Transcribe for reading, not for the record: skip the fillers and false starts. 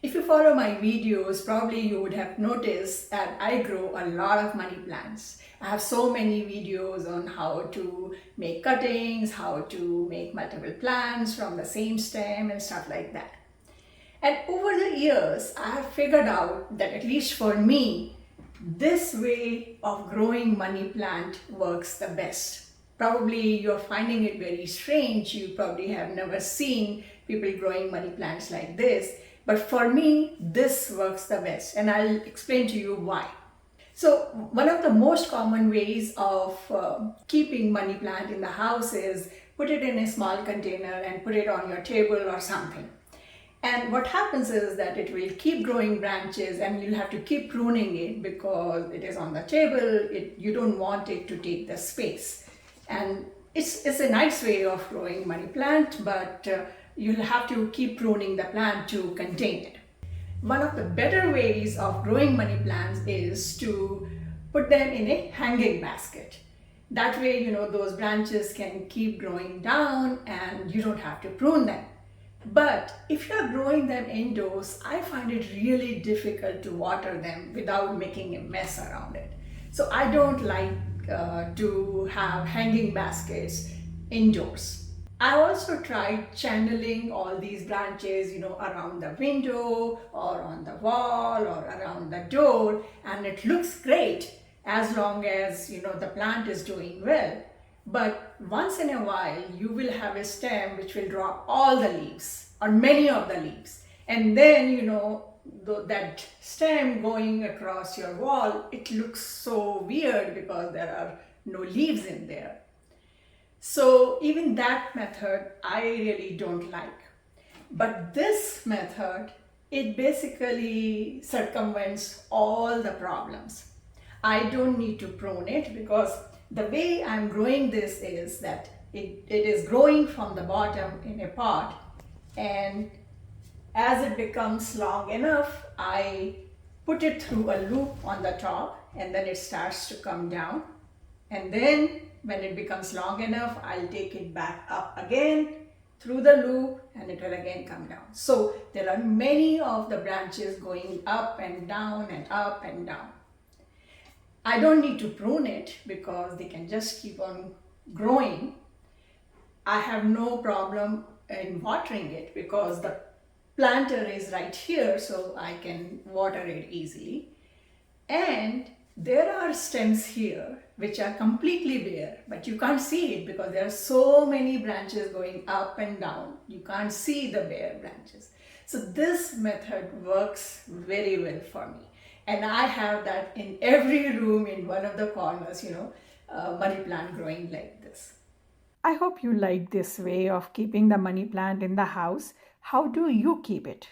If you follow my videos, probably you would have noticed that I grow a lot of money plants. I have so many videos on how to make cuttings, how to make multiple plants from the same stem and stuff like that. And over the years, I have figured out that at least for me, this way of growing money plant works the best. Probably you're finding it very strange. You probably have never seen people growing money plants like this. But for me, this works the best. And I'll explain to you why. So one of the most common ways of keeping money plant in the house is put it in a small container and put it on your table or something. And what happens is that it will keep growing branches and you'll have to keep pruning it because it is on the table. You don't want it to take the space. And it's a nice way of growing money plant, but you'll have to keep pruning the plant to contain it. One of the better ways of growing money plants is to put them in a hanging basket. That way, those branches can keep growing down and you don't have to prune them. But if you're growing them indoors, I find it really difficult to water them without making a mess around it. So I don't like to have hanging baskets indoors. I also tried channeling all these branches, around the window or on the wall or around the door, and it looks great as long as, the plant is doing well. But once in a while, you will have a stem which will drop all the leaves or many of the leaves. And then, that stem going across your wall, it looks so weird because there are no leaves in there. So even that method, I really don't like. But this method, it basically circumvents all the problems. I don't need to prune it because the way I'm growing this is that it is growing from the bottom in a pot, and as it becomes long enough, I put it through a loop on the top and then it starts to come down. And then when it becomes long enough, I'll take it back up again through the loop and it will again come down. So there are many of the branches going up and down and up and down. I don't need to prune it because they can just keep on growing. I have no problem in watering it because the planter is right here, so I can water it easily. And there are stems here which are completely bare, but you can't see it because there are so many branches going up and down. You can't see the bare branches. So this method works very well for me. And I have that in every room in one of the corners, money plant growing like this. I hope you like this way of keeping the money plant in the house. How do you keep it?